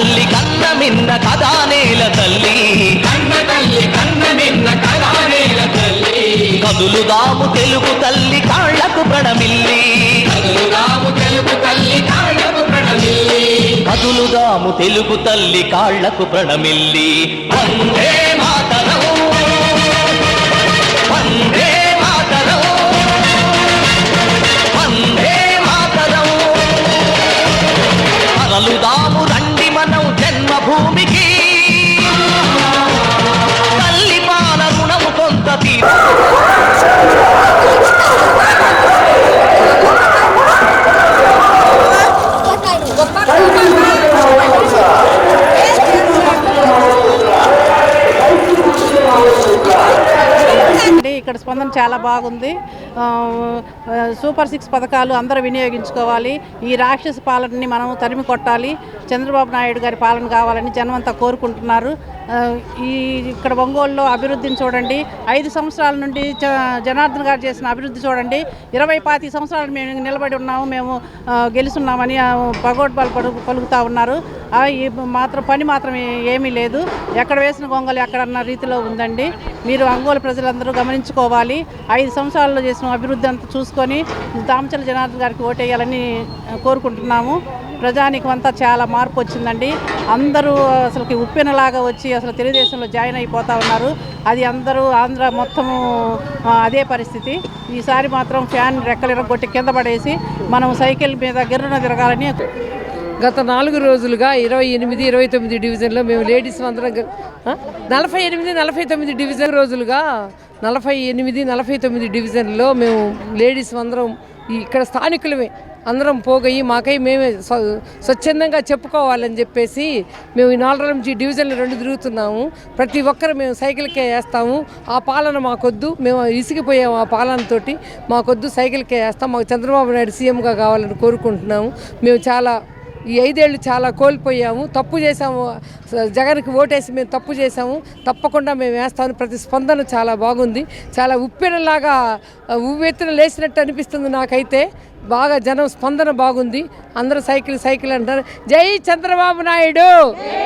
తల్లి కన్న మిన్న కదా నేల తల్లి, కన్న మిన్న కదా నేల తల్లి. కదులుదాము తెలుగు తల్లి కాళ్లకు ప్రణమిల్లి, కదులుదాము తెలుగు తల్లి కాళ్లకు ప్రణమిల్లి. కదులుదాము తెలుగు తల్లి కాళ్లకు ప్రణమిల్లి. వందే మాతరం, వందే మాతరం, వందే మాతరం. తరలుదాము రండి మనం జన్మభూమికి, తల్లి పాల రుణము కొంత తీరు. ఇక్కడ స్పందన చాలా బాగుంది. సూపర్ 6 పథకాలు అందరూ వినియోగించుకోవాలి. ఈ రాక్షస పాలనని మనం తరిమి కొట్టాలి. చంద్రబాబు నాయుడు గారి పాలన కావాలని జనం అంతా కోరుకుంటున్నారు. ఇక్కడ ఒంగోలులో అభివృద్ధిని చూడండి. 5 సంవత్సరాల నుండి జనార్దన్ గారు చేసిన అభివృద్ధి చూడండి. 20-25 సంవత్సరాలు మేము నిలబడి ఉన్నాము, మేము గెలుస్తున్నామని పగోడ్బాలు పలుకుతూ ఉన్నారు. పని మాత్రం ఏమీ లేదు. ఎక్కడ వేసిన గొంగలు ఎక్కడన్న రీతిలో ఉందండి. మీరు ఒంగోలు ప్రజలందరూ గమనించుకోవాలి. 5 సంవత్సరాల్లో చేసిన అభివృద్ధి అంతా చూసుకొని దామచల జనార్దన్ గారికి ఓటేయాలని కోరుకుంటున్నాము. ప్రజానికి అంతా చాలా మార్పు వచ్చిందండి. అందరూ అసలుకి ఉప్పెనలాగా వచ్చి అసలు తెలుగుదేశంలో జాయిన్ అయిపోతూ ఉన్నారు. అది అందరూ ఆంధ్ర మొత్తము అదే పరిస్థితి. ఈసారి మాత్రం ఫ్యాన్ రెక్కలు ఇరగొట్టి కింద పడేసి మనం సైకిల్ మీద గిర్రున తిరగాలని. గత 4 రోజులుగా 28, 29 డివిజన్లో మేము లేడీస్ అందరం 48, 49 డివిజన్ రోజులుగా 48, 49 డివిజన్లో మేము లేడీస్ అందరం ఇక్కడ స్థానికులమే అందరం పోగయి మాకై మేమే స్వచ్ఛందంగా చెప్పుకోవాలని చెప్పేసి మేము ఈ 4 నుంచి డివిజన్లు 2 తిరుగుతున్నాము. ప్రతి ఒక్కరు మేము సైకిల్కే వేస్తాము. ఆ పాలన మాకొద్దు, మేము ఇసిగిపోయాము ఆ పాలనతోటి. మాకొద్దు, సైకిల్కే వేస్తాం. మాకు చంద్రబాబు నాయుడు సీఎంగా కావాలని కోరుకుంటున్నాము. మేము ఈ 5 ఏళ్ళు చాలా కోల్పోయాము, తప్పు చేసాము. జగన్కి ఓటేసి మేము తప్పు చేసాము. తప్పకుండా మేము వేస్తాము. ప్రతి స్పందన చాలా బాగుంది. చాలా ఉప్పెనలాగా ఉవ్వెత్తున లేచినట్టు అనిపిస్తుంది నాకైతే. బాగా జనం స్పందన బాగుంది. అందరూ సైకిల్ అంటారు. జై చంద్రబాబు నాయుడు,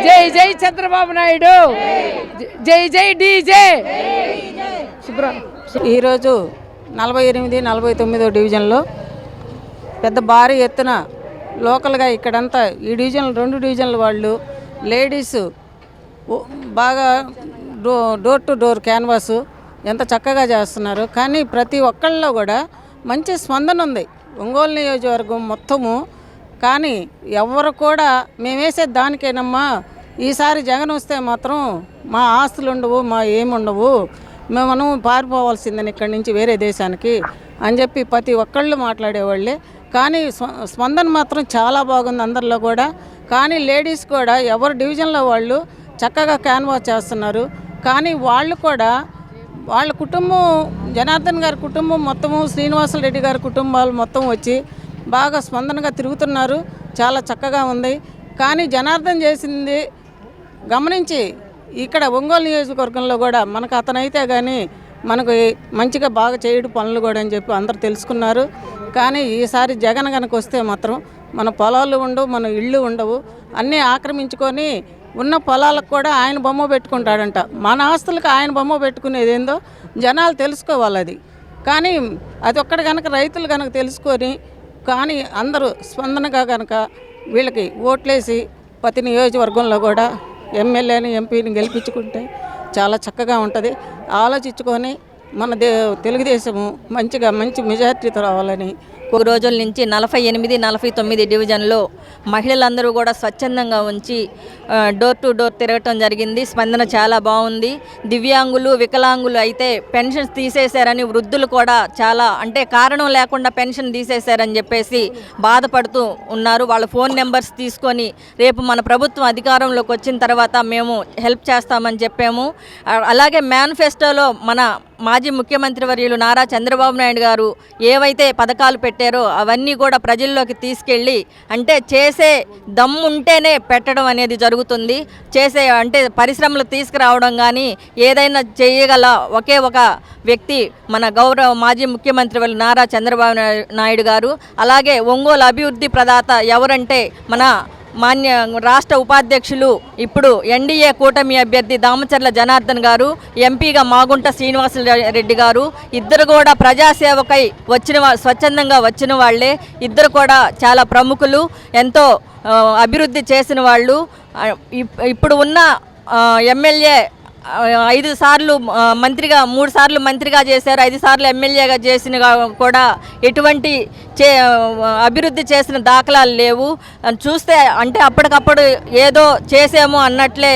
జై జై చంద్రబాబు నాయుడు, జై జై డీజే. ఈరోజు 48, 49 డివిజన్లో పెద్ద భారీ ఎత్తున లోకల్గా ఇక్కడంతా ఈ డివిజన్లు 2 డివిజన్ల వాళ్ళు లేడీస్ బాగా డోర్ టు డోర్ క్యాన్వాసు ఎంత చక్కగా చేస్తున్నారు. కానీ ప్రతి ఒక్కళ్ళలో కూడా మంచి స్పందన ఉంది ఒంగోలు నియోజకవర్గం మొత్తము. కానీ ఎవరు కూడా మేమేసే దానికేనమ్మా, ఈసారి జగన్ వస్తే మాత్రం మా ఆస్తులు ఉండవు, మా ఏముండవు, మనం పారిపోవాల్సిందని ఇక్కడి నుంచి వేరే దేశానికి అని చెప్పి ప్రతి ఒక్కళ్ళు మాట్లాడేవాళ్ళే. కానీ స్పందన మాత్రం చాలా బాగుంది అందరిలో కూడా. కానీ లేడీస్ కూడా ఎవరు డివిజన్లో వాళ్ళు చక్కగా క్యాన్వాస్ చేస్తున్నారు. కానీ వాళ్ళు కూడా వాళ్ళ కుటుంబం, జనార్దన్ గారి కుటుంబం మొత్తము, శ్రీనివాసులు రెడ్డి గారి కుటుంబాలు మొత్తం వచ్చి బాగా స్పందనగా తిరుగుతున్నారు. చాలా చక్కగా ఉంది. కానీ జనార్దన్ చేసింది గమనించి ఇక్కడ ఒంగోలు నియోజకవర్గంలో కూడా మనకు అతనైతే కానీ మనకు మంచిగా బాగా చేయడు పనులు కూడా అని చెప్పి అందరు తెలుసుకున్నారు. కానీ ఈసారి జగన్ కనుక వస్తే మాత్రం మన పొలాలు ఉండవు, మన ఇళ్ళు ఉండవు, అన్నీ ఆక్రమించుకొని ఉన్న పొలాలకు కూడా ఆయన బొమ్మ పెట్టుకుంటాడంట. మన ఆస్తులకు ఆయన బొమ్మ పెట్టుకునేది ఏందో జనాలు తెలుసుకోవాలి అది. కానీ అది ఒక్కటి కనుక రైతులు కనుక తెలుసుకొని కానీ అందరూ స్పందనగా కనుక వీళ్ళకి ఓట్లేసి ప్రతి నియోజకవర్గంలో కూడా ఎమ్మెల్యేని, ఎంపీని గెలిపించుకుంటే చాలా చక్కగా ఉంటుంది. ఆలోచించుకొని మన తెలుగుదేశము మంచి మెజార్టీతో రావాలని. రోజుల నుంచి 48, 49 డివిజన్లో మహిళలందరూ కూడా స్వచ్ఛందంగా ఉంచి డోర్ టు డోర్ తిరగటం జరిగింది. స్పందన చాలా బాగుంది. దివ్యాంగులు, వికలాంగులు అయితే పెన్షన్స్ తీసేశారని, వృద్ధులు కూడా చాలా కారణం లేకుండా పెన్షన్ తీసేశారని చెప్పేసి బాధపడుతూ ఉన్నారు. వాళ్ళ ఫోన్ నెంబర్స్ తీసుకొని రేపు మన ప్రభుత్వం అధికారంలోకి వచ్చిన తర్వాత మేము హెల్ప్ చేస్తామని చెప్పాము. అలాగే మేనిఫెస్టోలో మన మాజీ ముఖ్యమంత్రి వర్యులు నారా చంద్రబాబు నాయుడు గారు ఏవైతే పథకాలు పెట్టారో అవన్నీ కూడా ప్రజల్లోకి తీసుకెళ్ళి చేసే దమ్ముంటేనే పెట్టడం అనేది జరుగుతుంది. పరిశ్రమలు తీసుకురావడం కానీ ఏదైనా చేయగల ఒకే ఒక వ్యక్తి మన గౌరవ మాజీ ముఖ్యమంత్రి వర్యులు నారా చంద్రబాబు నాయుడు గారు. అలాగే ఒంగోలు అభివృద్ధి ప్రదాత ఎవరంటే మన మాన్య రాష్ట్ర ఉపాధ్యక్షులు ఇప్పుడు ఎన్డీఏ కూటమి అభ్యర్థి దామచర్ల జనార్దన్ గారు, ఎంపీగా మాగుంట శ్రీనివాసరెడ్డి గారు ఇద్దరు కూడా ప్రజాసేవకై స్వచ్ఛందంగా వచ్చిన వాళ్ళే. ఇద్దరు కూడా చాలా ప్రముఖులు, ఎంతో అభివృద్ధి చేసిన వాళ్ళు. ఇప్పుడు ఉన్న ఎమ్మెల్యే 5 సార్లు మంత్రిగా, 3 సార్లు మంత్రిగా చేశారు, 5 సార్లు ఎమ్మెల్యేగా చేసిన కూడా ఎటువంటి అభివృద్ధి చేసిన దాఖలాలు లేవు. చూస్తే అంటే అప్పటికప్పుడు ఏదో చేసాము అన్నట్లే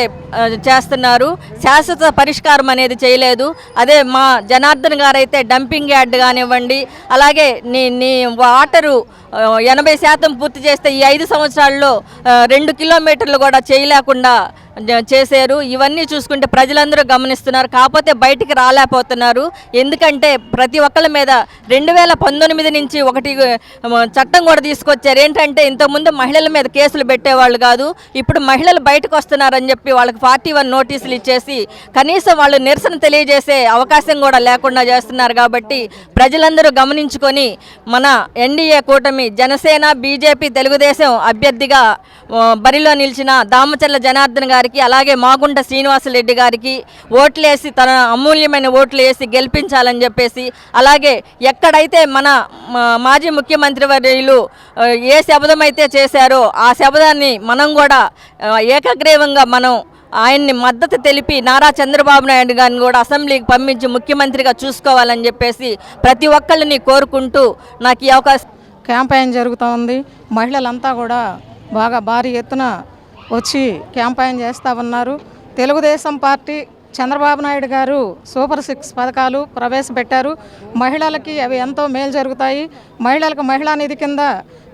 చేస్తున్నారు, శాశ్వత పరిష్కారం అనేది చేయలేదు. అదే మా జనార్దన్ గారు అయితే డంపింగ్ యార్డ్ కానివ్వండి, అలాగే నీ వాటరు 80% పూర్తి చేస్తే ఈ 5 సంవత్సరాల్లో 2 కిలోమీటర్లు కూడా చేయలేకుండా చేశారు. ఇవన్నీ చూసుకుంటే ప్రజలందరూ గమనిస్తున్నారు, కాకపోతే బయటికి రాలేకపోతున్నారు. ఎందుకంటే ప్రతి ఒక్కళ్ళ మీద 2019 నుంచి ఒకటి చట్టం కూడా తీసుకొచ్చారు. ఏంటంటే ఇంతకుముందు మహిళల మీద కేసులు పెట్టేవాళ్ళు కాదు, ఇప్పుడు మహిళలు బయటకు వస్తున్నారని చెప్పి వాళ్ళకి 41 నోటీసులు ఇచ్చేసి కనీసం వాళ్ళు నిరసన తెలియజేసే అవకాశం కూడా లేకుండా చేస్తున్నారు. కాబట్టి ప్రజలందరూ గమనించుకొని మన ఎన్డీఏ కూటమి జనసేన, బీజేపీ, తెలుగుదేశం అభ్యర్థిగా బరిలో నిలిచిన దామచర్ల జనార్దన్ గారికి, అలాగే మాగుంట శ్రీనివాసరెడ్డి గారికి ఓట్లేసి, తన అమూల్యమైన ఓట్లు వేసి గెలిపించాలని చెప్పేసి, అలాగే ఎక్కడైతే మన మాజీ ముఖ్యమంత్రి వర్యులు ఏ శపథం అయితే చేశారో ఆ శపథాన్ని మనం కూడా ఏకగ్రీవంగా మనం ఆయన్ని మద్దతు తెలిపి నారా చంద్రబాబు నాయుడు గారిని కూడా అసెంబ్లీకి పంపించి ముఖ్యమంత్రిగా చూసుకోవాలని చెప్పేసి ప్రతి ఒక్కళ్ళని కోరుకుంటూ నాకు ఈ అవకాశం. క్యాంపెయిన్ జరుగుతూ ఉంది. మహిళలంతా కూడా బాగా భారీ ఎత్తున వచ్చి క్యాంపెయిన్ చేస్తూ ఉన్నారు. తెలుగుదేశం పార్టీ చంద్రబాబు నాయుడు గారు సూపర్ 6 పథకాలు ప్రవేశపెట్టారు. మహిళలకి అవి ఎంతో మేలు జరుగుతాయి. మహిళలకు మహిళా నిధి కింద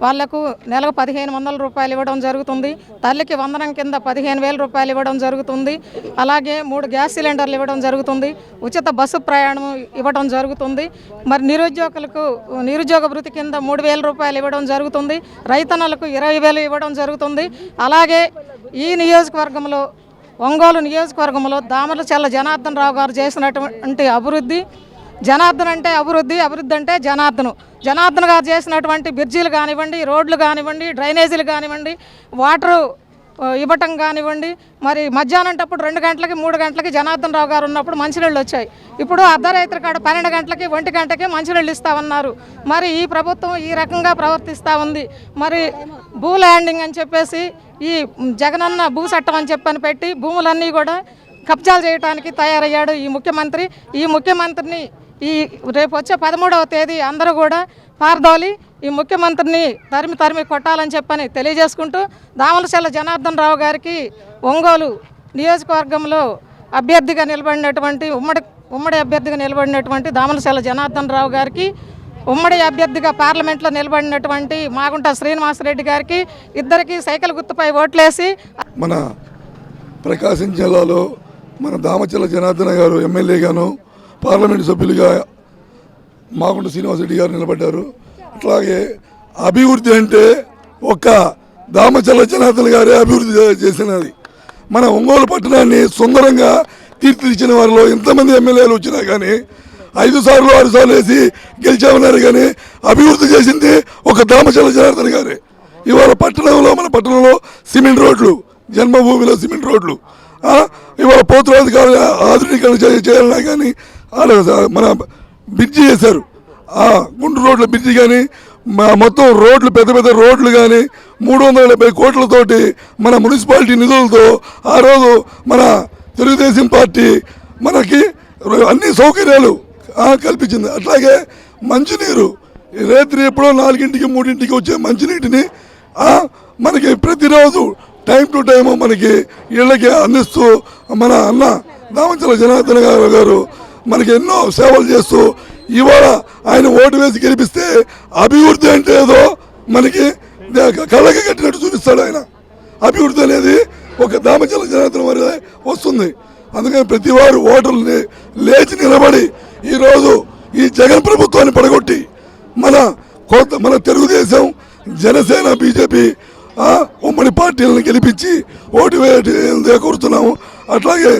వాళ్లకు నెలకు 1500 రూపాయలు ఇవ్వడం జరుగుతుంది. తల్లికి వందనం కింద 15,000 రూపాయలు ఇవ్వడం జరుగుతుంది. అలాగే 3 గ్యాస్ సిలిండర్లు ఇవ్వడం జరుగుతుంది. ఉచిత బస్సు ప్రయాణం ఇవ్వడం జరుగుతుంది. మరి నిరుద్యోగులకు నిరుద్యోగ భృతి కింద 3,000 రూపాయలు ఇవ్వడం జరుగుతుంది. రైతన్నలకు 20,000 ఇవ్వడం జరుగుతుంది. అలాగే ఈ నియోజకవర్గంలో, ఒంగోలు నియోజకవర్గంలో దామచర్ల జనార్దన్ రావు గారు చేసినటువంటి అభివృద్ధి, జనార్దన్ అంటే అభివృద్ధి, అభివృద్ధి అంటే జనార్దన్ గారు చేసినటువంటి బ్రిడ్జీలు కానివ్వండి, రోడ్లు కానివ్వండి, డ్రైనేజీలు కానివ్వండి, వాటరు ఇవ్వటం కానివ్వండి. మరి మధ్యాహ్నంటప్పుడు 2 గంటలకి 3 గంటలకి జనార్దన్ రావు గారు ఉన్నప్పుడు మంచినీళ్ళు వచ్చాయి. ఇప్పుడు అర్ధరాత్రి కాడ 12 గంటలకి 1 గంటకి మంచినీళ్ళు ఇస్తా ఉన్నారు. మరి ఈ ప్రభుత్వం ఈ రకంగా ప్రవర్తిస్తూ ఉంది. మరి భూ ల్యాండింగ్ అని చెప్పేసి ఈ జగనన్న భూ చట్టం అని చెప్పని పెట్టి భూములన్నీ కూడా కబ్జాలు చేయడానికి తయారయ్యాడు ఈ ముఖ్యమంత్రి. ఈ ముఖ్యమంత్రిని రేపు వచ్చే 13వ తేదీ అందరూ కూడా పారదోలి ఈ ముఖ్యమంత్రిని తరిమి కొట్టాలని చెప్పని తెలియజేసుకుంటూ, దామచర్ల జనార్దన్ రావు గారికి ఒంగోలు నియోజకవర్గంలో అభ్యర్థిగా నిలబడినటువంటి ఉమ్మడి అభ్యర్థిగా నిలబడినటువంటి దామచర్ల జనార్దన్ రావు గారికి, ఉమ్మడి అభ్యర్థిగా పార్లమెంట్లో నిలబడినటువంటి మాగుంట శ్రీనివాసరెడ్డి గారికి, ఇద్దరికి సైకిల్ గుర్తుపై ఓట్లేసి మన ప్రకాశం జిల్లాలో మన దామచర్ల జనార్దన్ గారు ఎమ్మెల్యేగాను, పార్లమెంటు సభ్యులుగా మాగుంట శ్రీనివాసరెడ్డి గారు నిలబడ్డారు. అట్లాగే అభివృద్ధి అంటే ఒక్క దామచర్ల జనార్దన్ గారే అభివృద్ధి చేసినది. మన ఒంగోలు పట్టణాన్ని సుందరంగా తీర్చిదిద్దిన వారిలో ఎంతమంది ఎమ్మెల్యేలు వచ్చినా కానీ 5 సార్లు 6 సార్లు వేసి గెలిచామన్నారు, కానీ అభివృద్ధి చేసింది ఒక దామచర్ల జనార్దన్ గారే. ఇవాళ మన పట్టణంలో సిమెంట్ రోడ్లు, జన్మభూమిలో సిమెంట్ రోడ్లు, ఇవాళ పోతురాజు ఆధునీకరణ చేయాలన్నా కానీ మన బ్రిడ్జి చేశారు. గుంటూరు రోడ్ల బ్రిడ్జి కానీ, మొత్తం రోడ్లు, పెద్ద రోడ్లు కానీ 370 కోట్లతోటి మన మున్సిపాలిటీ నిధులతో ఆ రోజు మన తెలుగుదేశం పార్టీ మనకి అన్ని సౌకర్యాలు కల్పించింది. అట్లాగే మంచినీరు రాత్రి ఎప్పుడో 4ంటికి 3ంటికి వచ్చే మంచినీటిని మనకి ప్రతిరోజు టైం టు టైము మనకి ఇళ్ళకి అందిస్తూ మన అన్న దామచర్ల జనార్దన్ గారు మనకి ఎన్నో సేవలు చేస్తూ, ఇవాళ ఆయన ఓటు వేసి గెలిపిస్తే అభివృద్ధి అంటే ఏదో మనకి కళ్ళకి కట్టినట్టు చూపిస్తాడు ఆయన. అభివృద్ధి అనేది ఒక దామచర్ల జనార్దన్ వారి వస్తుంది. అందుకని ప్రతి వారు ఓటర్లు లేచి నిలబడి ఈరోజు ఈ జగన్ ప్రభుత్వాన్ని పడగొట్టి మన తెలుగుదేశం, జనసేన, బీజేపీ ఉమ్మడి పార్టీలను గెలిపించి ఓటు వేయాలని కోరుతున్నాము. అట్లాగే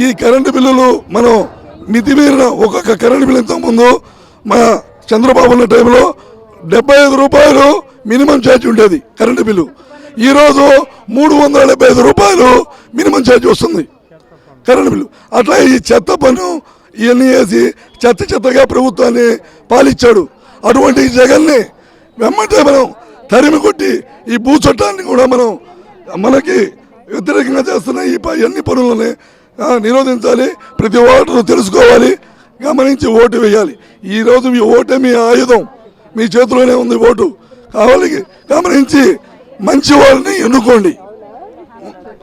ఈ కరెంటు బిల్లులు మనం మితిమీరిన ఒక్కొక్క కరెంటు బిల్లు ఇంతకుముందు మన చంద్రబాబు ఉన్న టైంలో 75 రూపాయలు మినిమం ఛార్జ్ ఉండేది కరెంటు బిల్లు. ఈరోజు 375 రూపాయలు మినిమం ఛార్జ్ వస్తుంది కరెంటు బిల్లు. అట్లా ఈ చెత్త పన్ను ఇవన్నీ వేసి చెత్తగా ప్రభుత్వాన్ని పాలించాడు. అటువంటి జగన్ని వెంబటే మనం తరిమి కొట్టి ఈ భూ చట్టాన్ని కూడా మనకి వ్యతిరేకంగా చేస్తున్న ఈ అన్ని పనులని నిరోధించాలి. ప్రతి ఓటరు తెలుసుకోవాలి, గమనించి ఓటు వేయాలి. ఈరోజు మీ ఓటే మీ ఆయుధం, మీ చేతిలోనే ఉంది ఓటు. కావాలి గమనించి మంచి వాళ్ళని ఎన్నుకోండి.